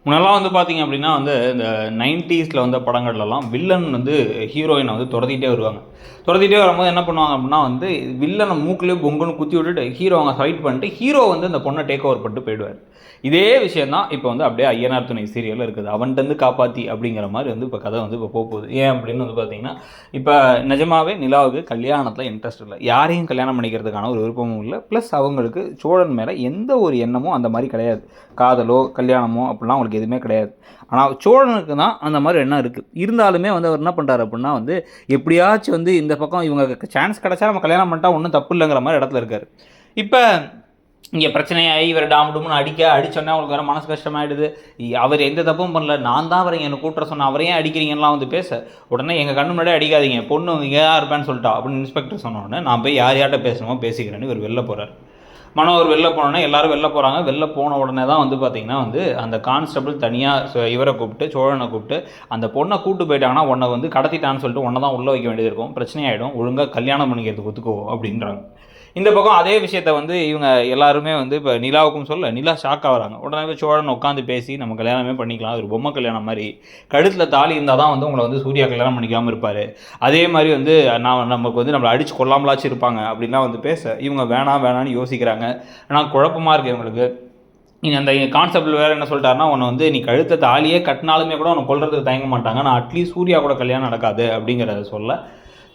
முன்னெல்லாம் வந்து பார்த்தீங்க அப்படின்னா வந்து இந்த 90s வந்த படங்கள்லாம் வில்லன் வந்து ஹீரோயினை வந்து துரத்திட்டே வருவாங்க. துரத்திட்டே வரும்போது என்ன பண்ணுவாங்க அப்படின்னா வந்து வில்லனை மூக்குலேயே பொங்குன்னு குத்தி விட்டுட்டு ஹீரோ அவங்க ஃபைட் பண்ணிட்டு ஹீரோ வந்து அந்த பொண்ணை டேக் ஓவர் பண்ணிட்டு போயிடுவார். இதே விஷயம் தான் இப்போ வந்து அப்படியே ஐயனார் துணை சீரியலில் இருக்குது. அவன்கிட்ட காப்பாற்றி அப்படிங்கிற மாதிரி வந்து இப்போ கதை வந்து இப்போ போகுது. ஏன் அப்படின்னு வந்து பார்த்தீங்கன்னா இப்போ நிஜமாவே நிலாவுக்கு கல்யாணத்தில் இன்ட்ரெஸ்ட் இல்லை, யாரையும் கல்யாணம் பண்ணிக்கிறதுக்கான ஒரு விருப்பமும் இல்லை. ப்ளஸ் அவங்களுக்கு சோழன் மேலே எந்த ஒரு எண்ணமும் அந்த மாதிரி கிடையாது. காதலோ கல்யாணமோ அப்படிலாம் அவங்களுக்கு எதுவுமே கிடையாது. ஆனால் சோழனுக்கு தான் அந்த மாதிரி எண்ணம் இருக்குது. இருந்தாலுமே வந்து அவர் என்ன பண்ணுறாரு அப்படின்னா வந்து எப்படியாச்சும் வந்து இந்த பக்கம் இவங்க சான்ஸ் கிடச்சா நம்ம கல்யாணம் பண்ணிட்டா ஒன்றும் தப்பு இல்லைங்கிற மாதிரி இடத்துல இருக்கார். இப்போ இங்கே பிரச்சனையாகி இவர் டாமுடுமுன்னு அடிச்சோன்னா அவங்களுக்கு வேறு மனசு கஷ்டமாயிடுது. அவர் எந்த தப்பும் பண்ணல, நான் தான் அவரை என்னை கூட்டுற சொன்னேன், அவரையும் அடிக்கிறீங்கலாம் வந்து பேச உடனே எங்கள் கண்ணு முன்னாடி அடிக்காதீங்க, பொண்ணு இங்கே தான் இருப்பேன்னு சொல்லிட்டா அப்படின்னு இன்ஸ்பெக்டர் சொன்னோடனே நான் போய் யார்கிட்ட பேசணுமோ பேசிக்கிறேன்னு இவர் வெளில போகிறார். மனோவர் வெளில போனோன்னே எல்லோரும் வெளில போகிறாங்க. வெளில போன உடனே தான் வந்து பார்த்திங்கன்னா வந்து அந்த கான்ஸ்டபிள் தனியாக இவரை கூப்பிட்டு சோழனை கூப்பிட்டு அந்த பொண்ணை கூப்பிட்டு போயிட்டாங்கன்னா உன்னை வந்து கடத்திட்டான்னு சொல்லிட்டு உன்னை தான் உள்ளே வைக்க வேண்டியது இருக்கும், பிரச்சனையாயிடும், ஒழுங்காக கல்யாணம் பண்ணிக்கிறதுக்கு ஒத்துக்கோ அப்படின்றாங்க. இந்த பக்கம் அதே விஷயத்த வந்து இவங்க எல்லாருமே வந்து இப்போ நிலாவுக்கும் சொல்ல நிலா ஷாக் ஆகிறாங்க. உடனே சோழன் உட்காந்து பேசி நம்ம கல்யாணமே பண்ணிக்கலாம், ஒரு பொம்மை கல்யாணம் மாதிரி, கழுத்தில் தாலி இருந்தால் தான் வந்து உங்களை வந்து சூர்யா கல்யாணம் பண்ணிக்காமல் இருப்பார், அதே மாதிரி வந்து நமக்கு வந்து நம்மளை அடித்து கொல்லாமலாச்சும் இருப்பாங்க அப்படின்லாம் வந்து பேச இவங்க வேணான்னு யோசிக்கிறாங்க. ஆனால் குழப்பமாக இருக்குது இவங்களுக்கு. நீங்கள் அந்த கான்செப்டில் வேறு என்ன சொல்லிட்டாருன்னா உன்னை வந்து நீ கழுத்தை தாலியே கட்டினாலுமே கூட உன்னை கொல்றதுக்கு தயங்க மாட்டாங்க, நான் அட்லீஸ்ட் சூர்யா கூட கல்யாணம் நடக்காது அப்படிங்கிறத சொல்ல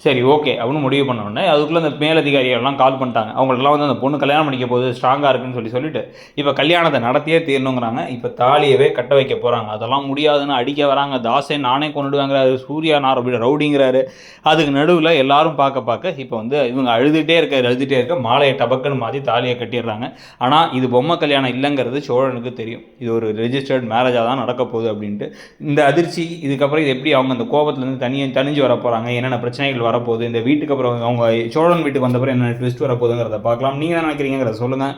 சரி ஓகே அப்படின்னு முடிவு பண்ணோடனே அதுக்குள்ளே அந்த மேலதிகாரிகள்லாம் கால் பண்ணிட்டாங்க. அவங்களுக்குலாம் வந்து அந்த பொண்ணு கல்யாணம் பண்ணிக்க போது ஸ்ட்ராங்காக இருக்குன்னு சொல்லிட்டு இப்போ கல்யாணத்தை நடத்தியே தீரணுங்கிறாங்க. இப்போ தாலியவே கட்ட வைக்க போகிறாங்க. அதெல்லாம் முடியாதுன்னு அடிக்க வராங்க. தாசே நானே கொண்டுடுவாங்கிறாரு, சூர்யா நான் அப்படி ரவுடிங்கிறாரு. அதுக்கு நடுவில் எல்லாரும் பார்க்க இப்போ வந்து இவங்க அழுதுகிட்டே இருக்க மாலையை டபக்குன்னு மாற்றி தாலியை கட்டிடுறாங்க. ஆனால் இது பொம்மை கல்யாணம் இல்லைங்கிறது சோழனுக்கு தெரியும். இது ஒரு ரெஜிஸ்டர்ட் மேரேஜாக தான் நடக்க போகுது அப்படின்ட்டு. இந்த அதிர்ச்சி இதுக்கப்புறம் இது எப்படி அவங்க அந்த கோபத்துலேருந்து தனிஞ்சு வர போகிறாங்க, என்னென்ன பிரச்சனைகள் வரப்போகுது, இந்த வீட்டுக்கு அப்புறம் அவங்க சோழன் வீட்டுக்கு வந்தப்பறம் என்ன ட்விஸ்ட் வரப்போகுதுங்கிறத பார்க்கலாம். நீங்கள் என்ன நினைக்கிறீங்கிறத சொல்லுங்கள்.